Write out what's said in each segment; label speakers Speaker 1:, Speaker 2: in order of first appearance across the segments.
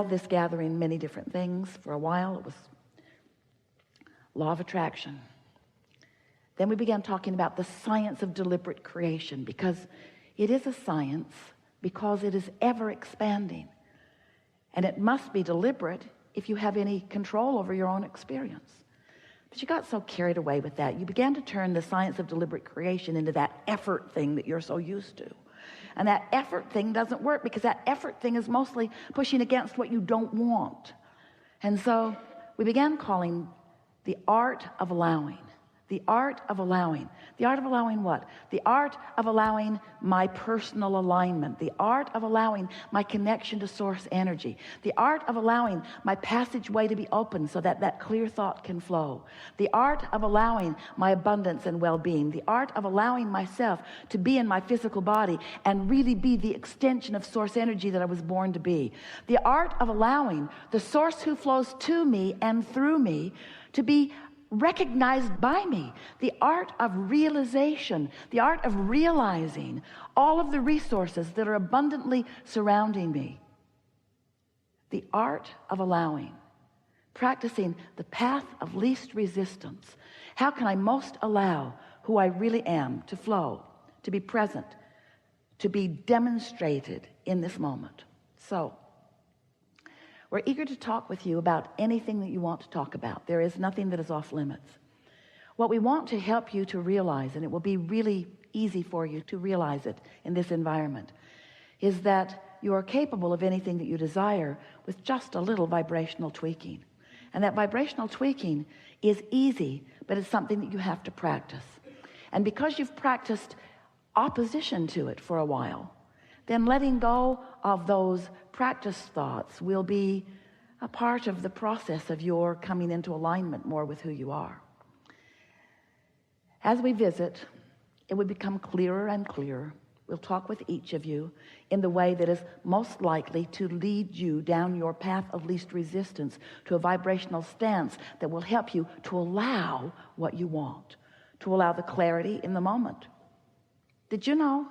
Speaker 1: called this gathering many different things. For a while it was law of attraction. Then we began talking about the science of deliberate creation, because it is a science, because it is ever expanding, and it must be deliberate if you have any control over your own experience. But you got so carried away with that, you began to turn the science of deliberate creation into that effort thing that you're so used to. And that effort thing doesn't work, because that effort thing is mostly pushing against what you don't want. And so we began calling the art of allowing. The art of allowing. The art of allowing what? The art of allowing my personal alignment. The art of allowing my connection to source energy. The art of allowing my passageway to be open so that that clear thought can flow. The art of allowing my abundance and well-being. The art of allowing myself to be in my physical body and really be the extension of source energy that I was born to be. The art of allowing the source who flows to me and through me to be recognized by me. The art of realization, the art of realizing all of the resources that are abundantly surrounding me. The art of allowing, practicing the path of least resistance. How can I most allow who I really am to flow, to be present, to be demonstrated in this moment? So we're eager to talk with you about anything that you want to talk about. There is nothing that is off limits. What we want to help you to realize, and it will be really easy for you to realize it in this environment, is that you are capable of anything that you desire with just a little vibrational tweaking. And that vibrational tweaking is easy, but it's something that you have to practice. And because you've practiced opposition to it for a while, then letting go of those practice thoughts will be a part of the process of your coming into alignment more with who you are. As we visit, it will become clearer and clearer. We'll talk with each of you in the way that is most likely to lead you down your path of least resistance to a vibrational stance that will help you to allow what you want, to allow the clarity in the moment. Did you know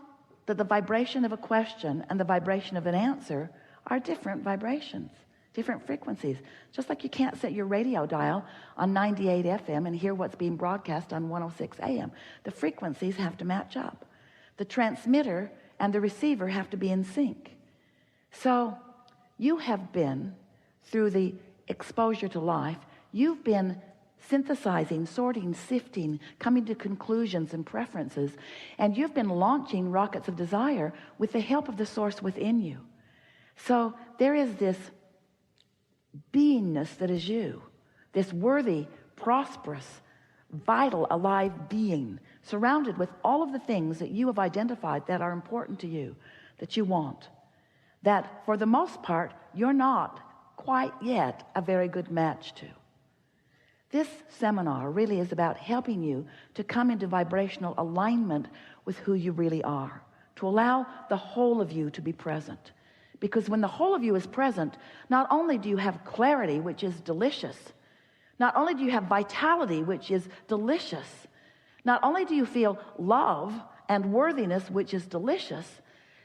Speaker 1: that the vibration of a question and the vibration of an answer are different vibrations, different frequencies? Just like you can't set your radio dial on 98 FM and hear what's being broadcast on 106 AM. The frequencies have to match up. The transmitter and the receiver have to be in sync. So you have been, through the exposure to life, you've been synthesizing, sorting, sifting, coming to conclusions and preferences, and you've been launching rockets of desire with the help of the source within you. So there is this beingness that is you, this worthy, prosperous, vital, alive being, surrounded with all of the things that you have identified that are important to you, that you want, that for the most part you're not quite yet a very good match to. This seminar really is about helping you to come into vibrational alignment with who you really are, to allow the whole of you to be present. Because when the whole of you is present, not only do you have clarity, which is delicious, not only do you have vitality, which is delicious, not only do you feel love and worthiness, which is delicious,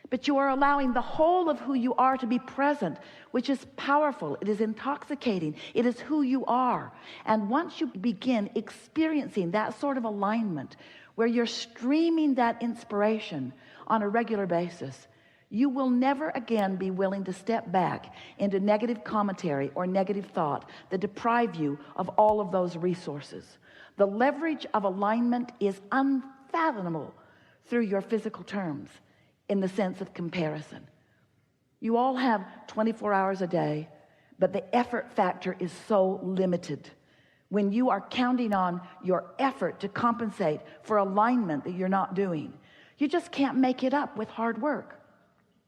Speaker 1: but you are allowing the whole of who you are to be present, which is powerful. It is intoxicating. It is who you are. And once you begin experiencing that sort of alignment, where you're streaming that inspiration on a regular basis, you will never again be willing to step back into negative commentary or negative thought that deprive you of all of those resources. The leverage of alignment is unfathomable through your physical terms, in the sense of comparison. You all have 24 hours a day, but the effort factor is so limited. When you are counting on your effort to compensate for alignment that you're not doing, you just can't make it up with hard work.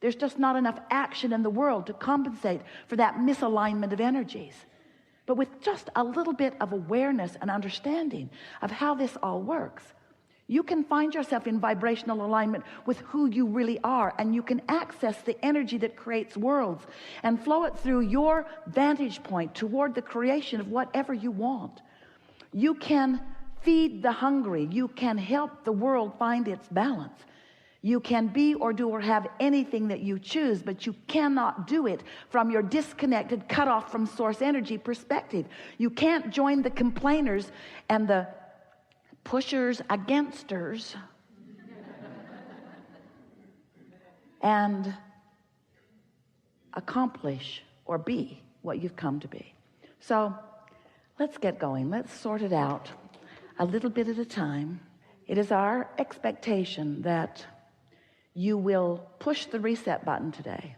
Speaker 1: There's just not enough action in the world to compensate for that misalignment of energies. But with just a little bit of awareness and understanding of how this all works, you can find yourself in vibrational alignment with who you really are, and you can access the energy that creates worlds and flow it through your vantage point toward the creation of whatever you want. You can feed the hungry. You can help the world find its balance. You can be or do or have anything that you choose, but you cannot do it from your disconnected, cut off from source energy perspective. You can't join the complainers and the pushers againsters and accomplish or be what you've come to be. So let's get going. Let's sort it out a little bit at a time. It is our expectation that you will push the reset button today,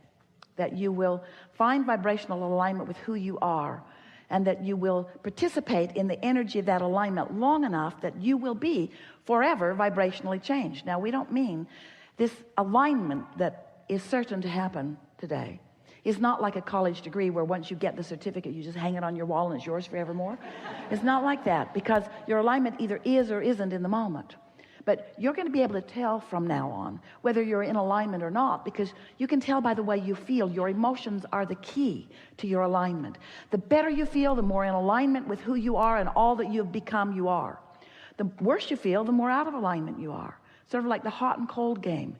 Speaker 1: that you will find vibrational alignment with who you are, and that you will participate in the energy of that alignment long enough that you will be forever vibrationally changed. Now, we don't mean this alignment that is certain to happen today is not like a college degree where once you get the certificate, you just hang it on your wall and it's yours forevermore. It's not like that, because your alignment either is or isn't in the moment. But you're going to be able to tell from now on whether you're in alignment or not, because you can tell by the way you feel. Your emotions are the key to your alignment. The better you feel, the more in alignment with who you are and all that you've become you are. The worse you feel, the more out of alignment you are. Sort of like the hot and cold game.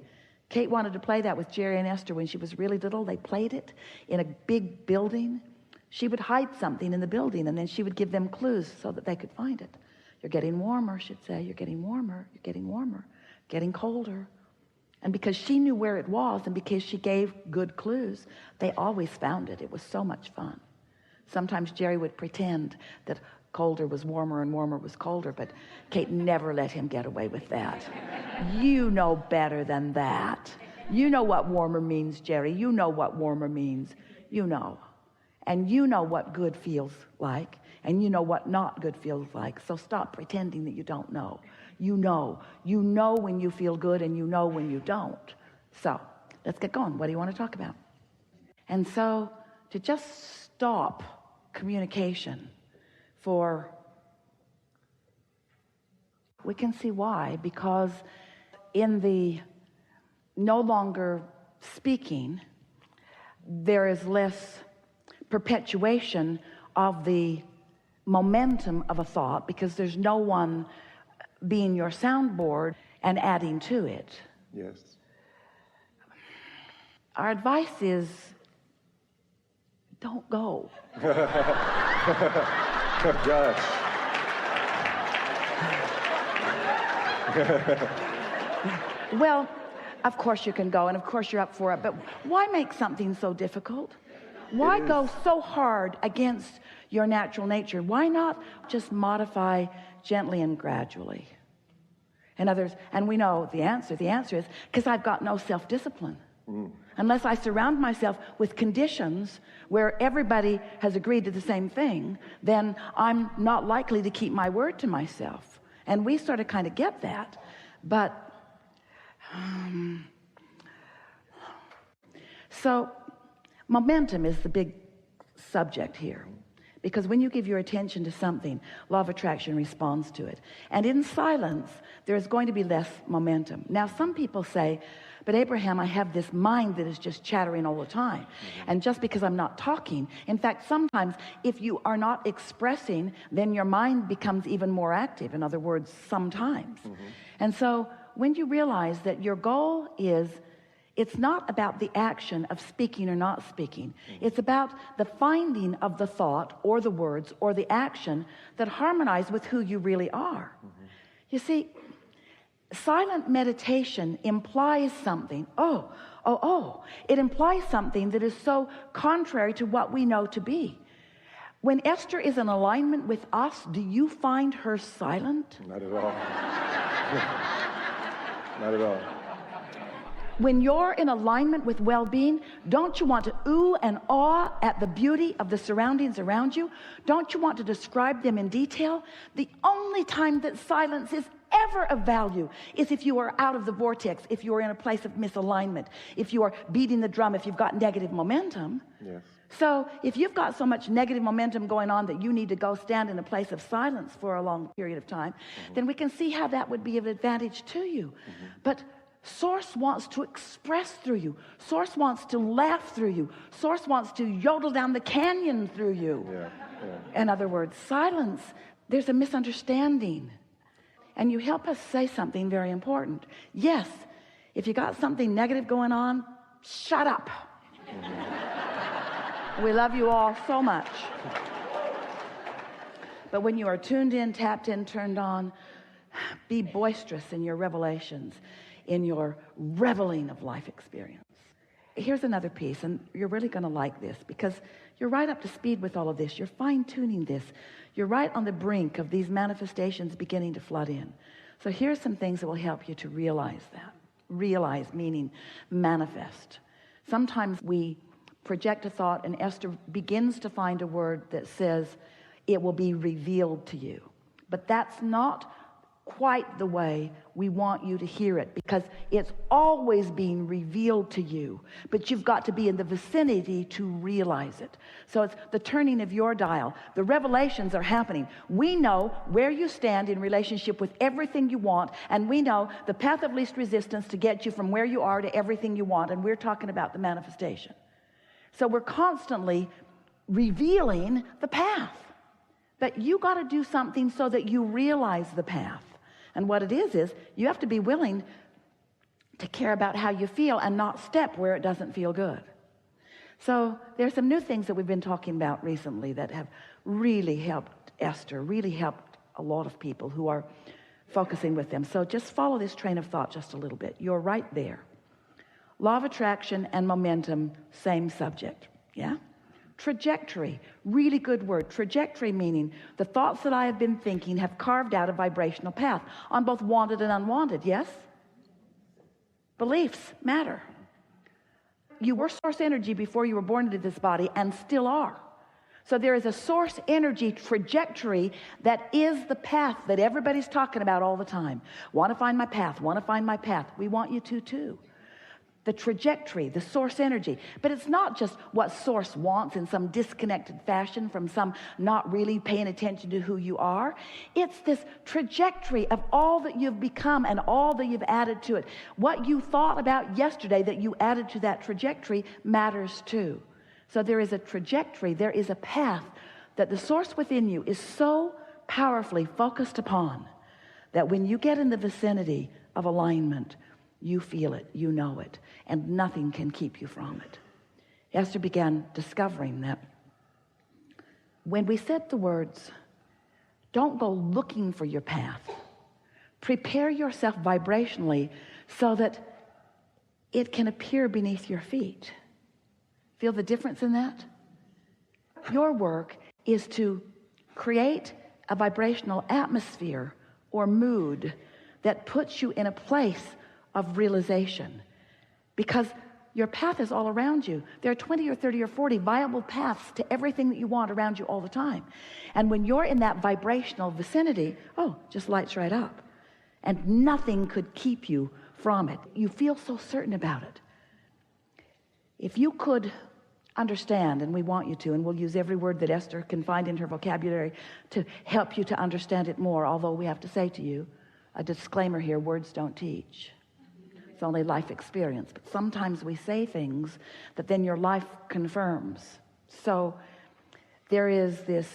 Speaker 1: Kate wanted to play that with Jerry and Esther when she was really little. They played it in a big building. She would hide something in the building, and then she would give them clues so that they could find it. You're getting warmer, she'd say. You're getting warmer. You're getting warmer. Getting colder. And because she knew where it was and because she gave good clues, they always found it. It was so much fun. Sometimes Jerry would pretend that colder was warmer and warmer was colder, but Kate never let him get away with that. You know better than that. You know what warmer means, Jerry. You know what warmer means. You know. And you know what good feels like. And you know what not good feels like. So stop pretending that you don't know. You know. You know when you feel good, and you know when you don't. So let's get going. What do you want to talk about? And so to just stop communication we can see why, because in the no longer speaking, there is less perpetuation of the momentum of a thought, because there's no one being your soundboard and adding to it.
Speaker 2: Yes.
Speaker 1: Our advice is, don't go.
Speaker 2: Gosh.
Speaker 1: Well, of course you can go, and of course you're up for it, but why make something so difficult? Why go so hard against your natural nature? Why not just modify gently and gradually? And we know the answer. The answer is because I've got no self-discipline. Unless I surround myself with conditions where everybody has agreed to the same thing, then I'm not likely to keep my word to myself. And we sort of kind of get that. But so momentum is the big subject here, because when you give your attention to something, law of attraction responds to it. And in silence, there is going to be less momentum. Now, some people say, but Abraham, I have this mind that is just chattering all the time. And just because I'm not talking, in fact, sometimes if you are not expressing, then your mind becomes even more active. In other words, sometimes. And so when you realize that your goal is, it's not about the action of speaking or not speaking. It's about the finding of the thought or the words or the action that harmonize with who you really are. You see, silent meditation implies something. It implies something that is so contrary to what we know to be. When Esther is in alignment with us, do you find her silent?
Speaker 2: Not at all. Not at all.
Speaker 1: When you're in alignment with well-being, don't you want to ooh and awe at the beauty of the surroundings around you? Don't you want to describe them in detail? The only time that silence is ever of value is if you are out of the vortex, if you are in a place of misalignment, if you are beating the drum, if you've got negative momentum.
Speaker 2: Yes.
Speaker 1: So if you've got so much negative momentum going on that you need to go stand in a place of silence for a long period of time, then we can see how that would be of advantage to you. But Source wants to express through you. Source wants to laugh through you. Source wants to yodel down the canyon through you. In other words, silence, there's a misunderstanding. And you help us say something very important. Yes, If you got something negative going on, shut up. We love you all so much. But when you are tuned in, tapped in, turned on, be boisterous in your revelations, in your reveling of life experience. Here's another piece, and you're really going to like this because you're right up to speed with all of this. You're fine-tuning this. You're right on the brink of these manifestations beginning to flood in. So here's some things that will help you to realize that. Realize meaning manifest. Sometimes we project a thought, and Esther begins to find a word that says it will be revealed to you. But that's not quite the way we want you to hear it, because it's always being revealed to you, but you've got to be in the vicinity to realize it. So it's the turning of your dial. The revelations are happening. We know where you stand in relationship with everything you want, and we know the path of least resistance to get you from where you are to everything you want, and we're talking about the manifestation. So we're constantly revealing the path, but you got to do something so that you realize the path. And what it is you have to be willing to care about how you feel and not step where it doesn't feel good. So there's some new things that we've been talking about recently that have really helped Esther, really helped a lot of people who are focusing with them. So just follow this train of thought just a little bit. You're right there. Law of attraction and momentum, same subject. Yeah? Trajectory, really good word. Trajectory meaning the thoughts that I have been thinking have carved out a vibrational path on both wanted and unwanted, yes? Beliefs matter. You were source energy before you were born into this body and still are. So there is a source energy trajectory that is the path that everybody's talking about all the time. Want to find my path, want to find my path. We want you to too. The trajectory, the source energy. But it's not just what source wants in some disconnected fashion from some not really paying attention to who you are. It's this trajectory of all that you've become and all that you've added to it. What you thought about yesterday that you added to that trajectory matters too. So there is a trajectory, there is a path that the source within you is so powerfully focused upon that when you get in the vicinity of alignment, you feel it, you know it, and nothing can keep you from it. Esther began discovering that when we said the words, don't go looking for your path. Prepare yourself vibrationally so that it can appear beneath your feet. Feel the difference in that? Your work is to create a vibrational atmosphere or mood that puts you in a place of realization, because your path is all around you. There are 20 or 30 or 40 viable paths to everything that you want around you all the time. And when you're in that vibrational vicinity, just lights right up. And nothing could keep you from it. You feel so certain about it. If you could understand, and we want you to, and we'll use every word that Esther can find in her vocabulary to help you to understand it more, although we have to say to you, a disclaimer here, words don't teach. It's only life experience. But sometimes we say things that then your life confirms. So there is this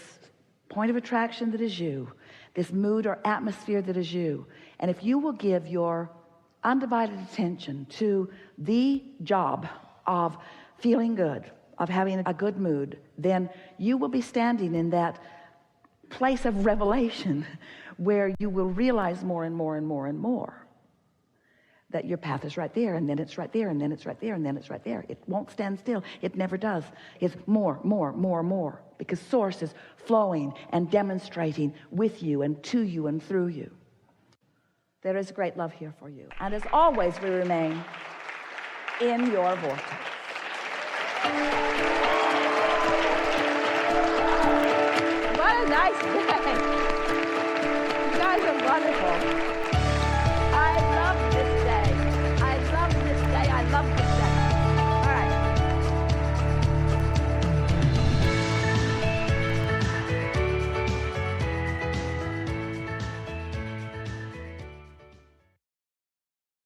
Speaker 1: point of attraction that is you, this mood or atmosphere that is you. And if you will give your undivided attention to the job of feeling good, of having a good mood, then you will be standing in that place of revelation where you will realize more and more and more and more that your path is right there, and then it's right there, and then it's right there, and then it's right there. It won't stand still. It never does. It's more, more, more, more, because source is flowing and demonstrating with you and to you and through you. There is great love here for you. And as always, we remain in your vortex. What a nice day. You guys are wonderful.